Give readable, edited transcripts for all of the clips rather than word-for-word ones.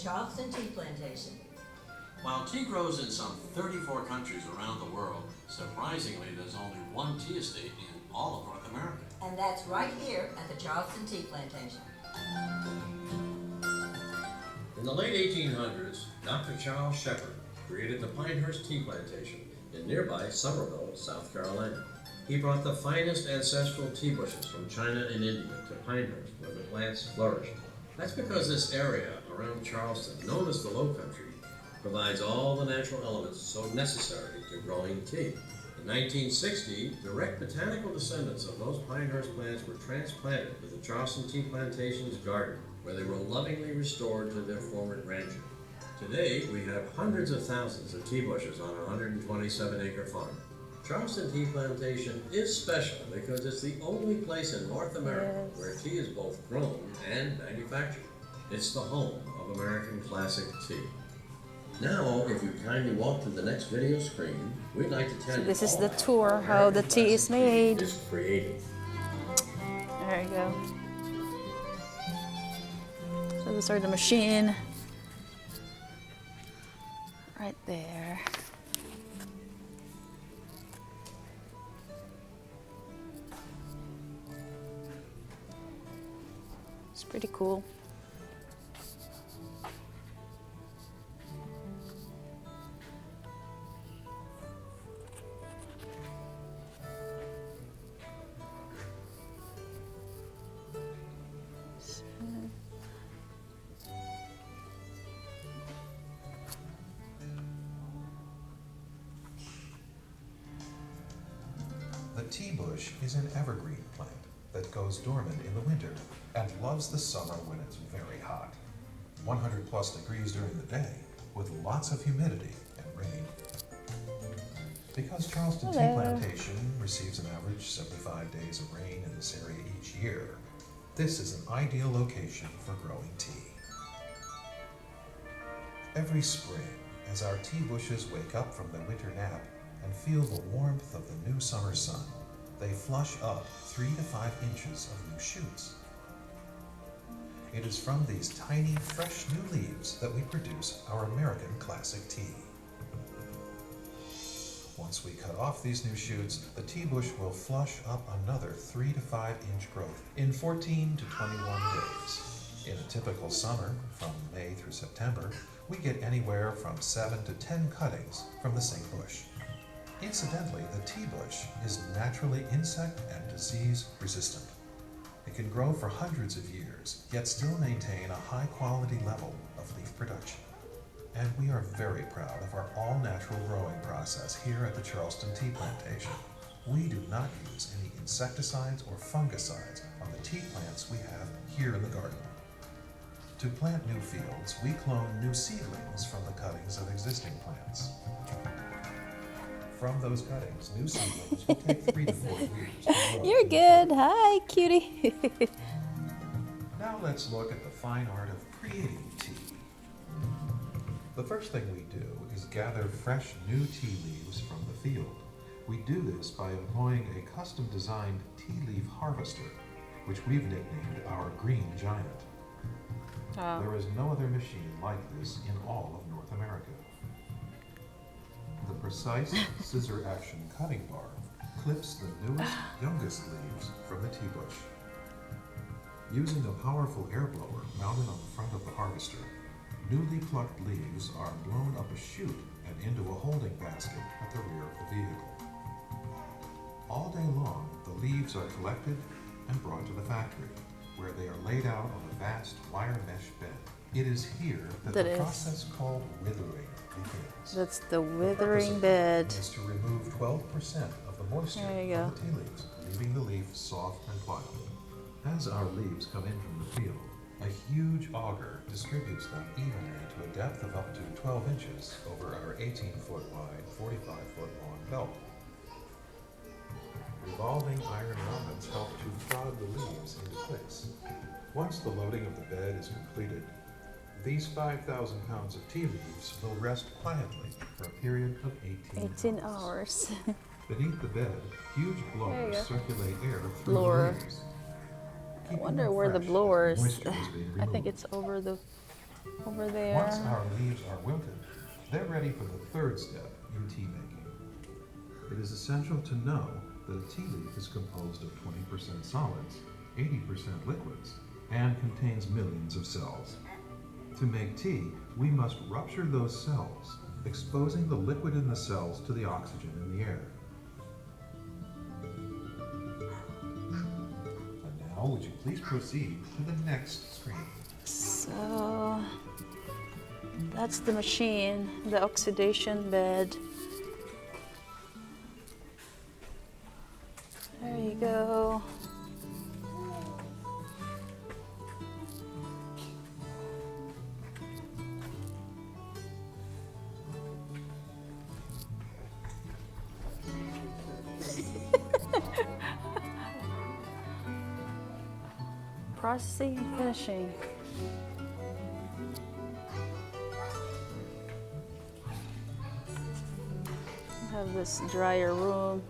Charleston Tea Plantation. While tea grows in some 34 countries around the world, surprisingly there's only one tea estate in all of North America. And that's right here at the Charleston Tea Plantation. In the late 1800s, Dr. Charles Shepherd created the Pinehurst Tea Plantation in nearby Somerville, South Carolina. He brought the finest ancestral tea bushes from China and India to Pinehurst, where the plants flourished. That's because this area around Charleston, known as the Low Country, provides all the natural elements so necessary to growing tea. In 1960, direct botanical descendants of those Pinehurst plants were transplanted to the Charleston Tea Plantation's garden, where they were lovingly restored to their former grandeur. Today, we have hundreds of thousands of tea bushes on a 127-acre farm. Charleston Tea Plantation is special because it's the only place in North America where tea is both grown and manufactured. It's the home of American classic tea. Now, if you kindly walk to the next video screen, we'd like to tell you this is the tour how the tea is made. Is created. There you go. So these are the machine. Right there. It's pretty cool. The tea bush is an evergreen plant that goes dormant in the winter and loves the summer when it's very hot. 100 plus degrees during the day with lots of humidity and rain. Because Charleston Tea Plantation receives an average 75 days of rain in this area each year, this is an ideal location for growing tea. Every spring, as our tea bushes wake up from their winter nap and feel the warmth of the new summer sun, they flush up 3 to 5 inches of new shoots. It is from these tiny, fresh new leaves that we produce our American classic tea. Once we cut off these new shoots, the tea bush will flush up another 3 to 5 inch growth in 14 to 21 days. In a typical summer, from May through September, we get anywhere from 7 to 10 cuttings from the same bush. Incidentally, the tea bush is naturally insect and disease resistant. It can grow for hundreds of years, yet still maintain a high quality level of leaf production. And we are very proud of our all-natural growing process here at the Charleston Tea Plantation. We do not use any insecticides or fungicides on the tea plants we have here in the garden. To plant new fields, we clone new seedlings from the cuttings of existing plants. From those cuttings, new seedlings will take 3 to 4 years to grow. You're good. Hi, cutie. Now let's look at the fine art of creating tea. The first thing we do is gather fresh new tea leaves from the field. We do this by employing a custom-designed tea leaf harvester, which we've nicknamed our Green Giant. There is no other machine like this in all of North America. The precise scissor-action cutting bar clips the newest, youngest leaves from the tea bush. Using a powerful air blower mounted on the front of the harvester, newly plucked leaves are blown up a chute and into a holding basket at the rear of the vehicle. All day long, the leaves are collected and brought to the factory, where they are laid out on a vast wire mesh bed. It is here that the process called withering begins. That's the withering bed. Is to remove 12% of the moisture from the tea leaves, leaving the leaf soft and pliable. As our leaves come in from the field, a huge auger distributes them evenly to a depth of up to 12 inches over our 18-foot wide, 45-foot long belt. Revolving iron rods help to prod the leaves into clicks. Once the loading of the bed is completed, these 5,000 pounds of tea leaves will rest quietly for a period of 18 hours. Beneath the bed, huge blowers circulate air through the leaves. I wonder where the blower is. I think it's over the over there. Once our leaves are wilted, they're ready for the third step in tea making. It is essential to know that a tea leaf is composed of 20% solids, 80% liquids, and contains millions of cells. To make tea, we must rupture those cells, exposing the liquid in the cells to the oxygen in the air. And now, would you please proceed to the next screen? So that's the machine, the oxidation bed. There you go. Processing and finishing. We have this dryer room.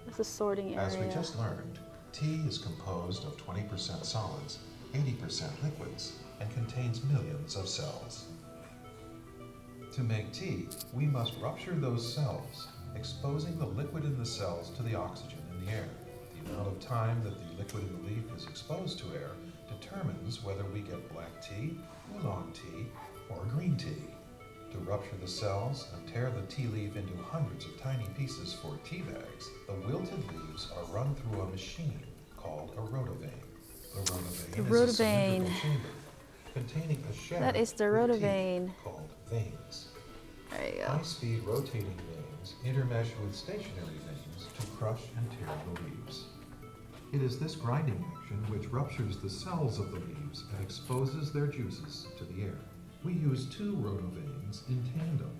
This is sorting area. As we just learned, tea is composed of 20% solids, 80% liquids, and contains millions of cells. To make tea, we must rupture those cells, exposing the liquid in the cells to the oxygen in the air. The amount of time that the liquid in the leaf is exposed to air determines whether we get black tea, oolong tea, or green tea. To rupture the cells and tear the tea leaf into hundreds of tiny pieces for tea bags, the wilted leaves are run through a machine called a rotovane. The rotovane is a cylindrical chamber containing a shaft That is the with teeth rotovane. called veins. There you go. High-speed rotating veins intermesh with stationary veins to crush and tear the leaves. It is this grinding action which ruptures the cells of the leaves and exposes their juices to the air. We use two rotovanes in tandem.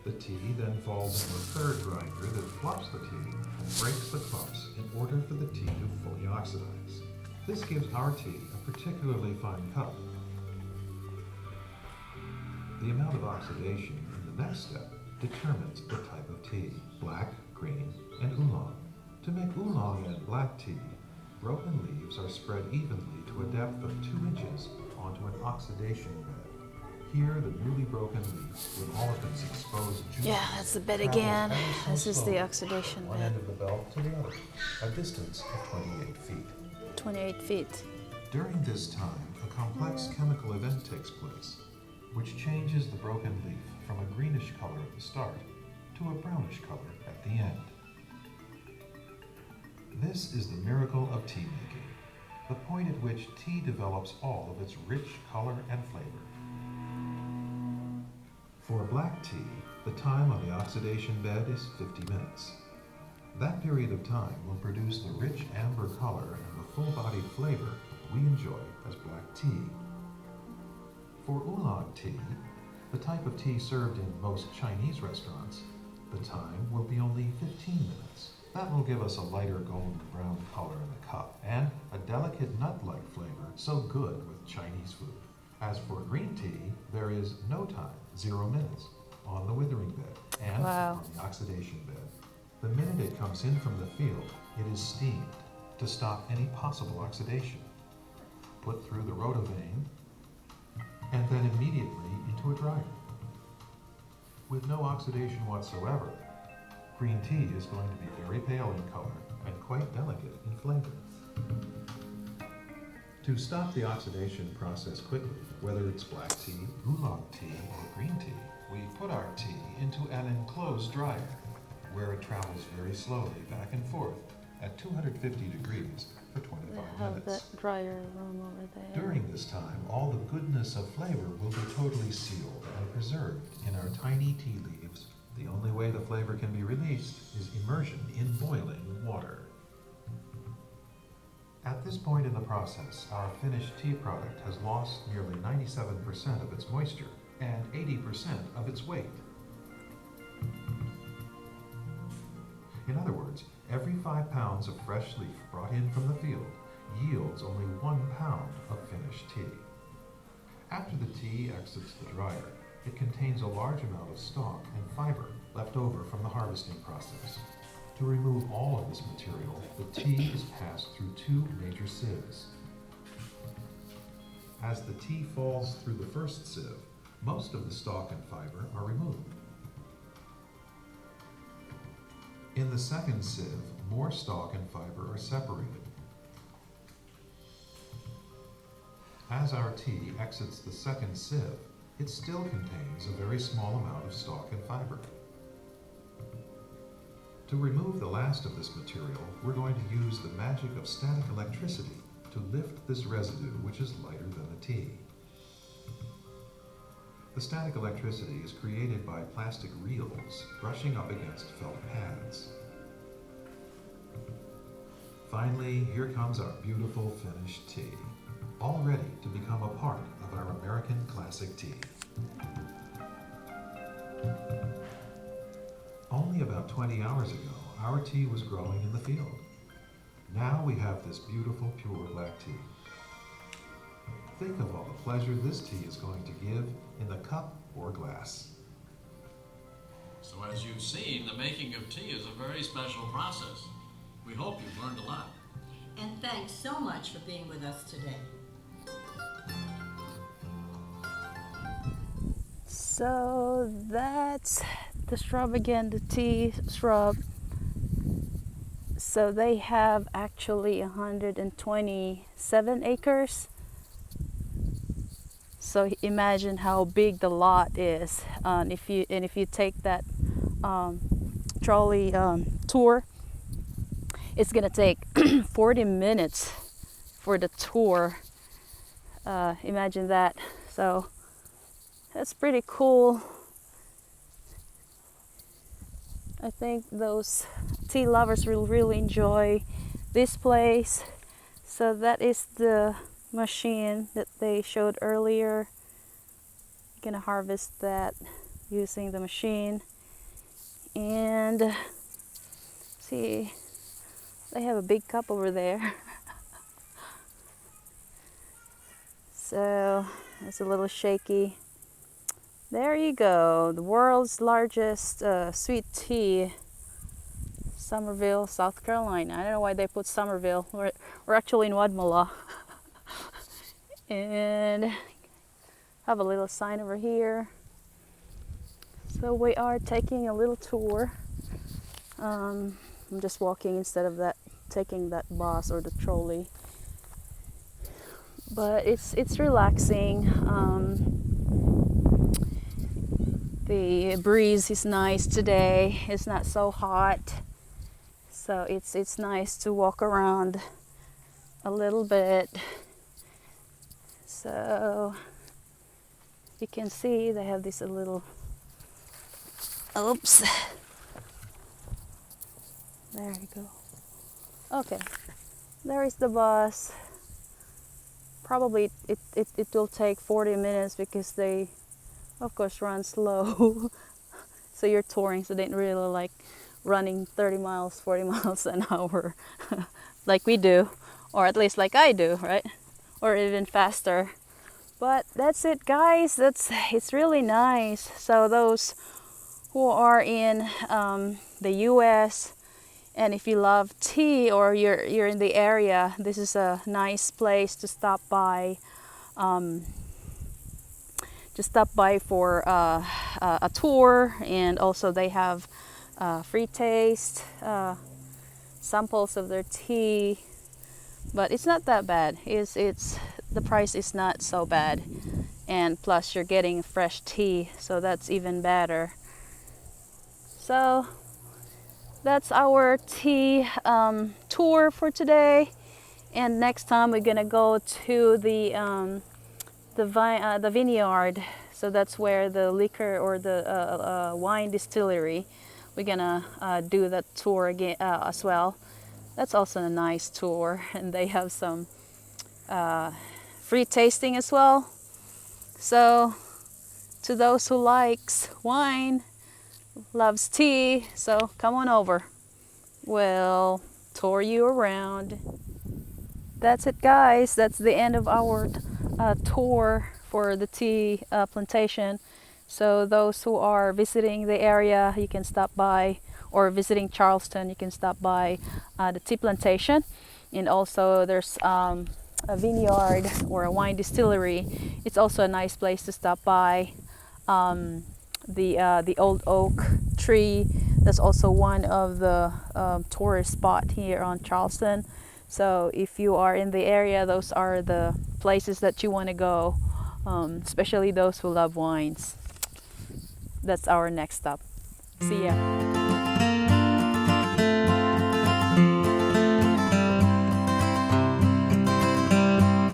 The tea then falls into a third grinder that flops the tea and breaks the clumps in order for the tea to fully oxidize. This gives our tea a particularly fine cup. The amount of oxidation in the next step determines the type of tea: black, green, and oolong. To make oolong and black tea, broken leaves are spread evenly to a depth of 2 inches onto an oxidation bed. Here, the newly broken leaf, with all of its exposed juices, Yeah, that's the bed travels again. ever so This is slowly the oxidation from one bed. end of the belt to the other, a distance of 28 feet. 28 feet. During this time, a complex chemical event takes place, which changes the broken leaf from a greenish color at the start to a brownish color at the end. This is the miracle of tea making, the point at which tea develops all of its rich color and flavor. For black tea, the time on the oxidation bed is 50 minutes. That period of time will produce the rich amber color and the full-bodied flavor we enjoy as black tea. For oolong tea, the type of tea served in most Chinese restaurants, the time will be only 15 minutes. That will give us a lighter golden brown color in the cup and a delicate nut-like flavor so good with Chinese food. As for green tea, there is no time, 0 minutes, on the withering bed and Wow. on the oxidation bed. The minute it comes in from the field, it is steamed to stop any possible oxidation, put through the rotovane, and then immediately into a dryer. With no oxidation whatsoever, green tea is going to be very pale in color and quite delicate in flavor. To stop the oxidation process quickly, whether it's black tea, oolong tea, or green tea, we put our tea into an enclosed dryer, where it travels very slowly back and forth at 250 degrees for They 25 have minutes. that dryer room over there. During this time, all the goodness of flavor will be totally sealed and preserved in our tiny tea leaves. The only way the flavor can be released is immersion in boiling water. At this point in the process, our finished tea product has lost nearly 97% of its moisture and 80% of its weight. In other words, every 5 pounds of fresh leaf brought in from the field yields only 1 pound of finished tea. After the tea exits the dryer, it contains a large amount of stalk and fiber left over from the harvesting process. To remove all of this material, the tea is passed through two major sieves. As the tea falls through the first sieve, most of the stalk and fiber are removed. In the second sieve, more stalk and fiber are separated. As our tea exits the second sieve, it still contains a very small amount of stalk and fiber. To remove the last of this material, we're going to use the magic of static electricity to lift this residue, which is lighter than the tea. The static electricity is created by plastic reels brushing up against felt pads. Finally, here comes our beautiful finished tea, all ready to become a part of our American classic tea. Only about 20 hours ago, our tea was growing in the field. Now we have this beautiful pure black tea. Think of all the pleasure this tea is going to give in the cup or glass. So as you've seen, the making of tea is a very special process. We hope you've learned a lot. And thanks so much for being with us today. So that's the shrub again, the tea shrub. So they have actually 127 acres. So imagine how big the lot is. If you take that trolley tour, it's gonna take 40 minutes for the tour. Imagine that. So that's pretty cool. I think those tea lovers will really enjoy this place. So that is the machine that they showed earlier. You're gonna harvest that using the machine. And see, they have a big cup over there. So it's a little shaky. There you go, the world's largest sweet tea, Summerville, South Carolina. I don't know why they put Summerville. We're actually in Wadmalaw. And have a little sign over here. So we are taking a little tour. I'm just walking instead of taking that bus or the trolley. But it's relaxing. The breeze is nice today. It's not so hot, so it's nice to walk around a little bit. So you can see they have this little, oops, there you go. Okay, there is the bus. Probably it will take 40 minutes because they of course run slow. So you're touring, so they didn't really like running 30 miles, 40 miles an hour like we do, or at least like I do, right? Or even faster. But that's it, guys. It's really nice. So those who are in the US, and if you love tea or you're in the area, this is a nice place to stop by. Just stop by for a tour, and also they have free taste, samples of their tea. But it's not that bad. It's the price is not so bad, and plus you're getting fresh tea, so that's even better. So that's our tea tour for today, and next time we're gonna go to the vineyard. So that's where the liquor or the wine distillery. We're gonna do that tour again as well. That's also a nice tour, and they have some free tasting as well. So to those who likes wine, loves tea, so come on over. We'll tour you around. That's it, guys. That's the end of our tour for the tea plantation. So those who are visiting the area, you can stop by, or visiting Charleston, you can stop by the tea plantation. And also there's a vineyard or a wine distillery. It's also a nice place to stop by. The old oak tree, that's also one of the tourist spot here on Charleston. So if you are in the area, those are the places that you want to go, especially those who love wines. That's our next stop. See ya.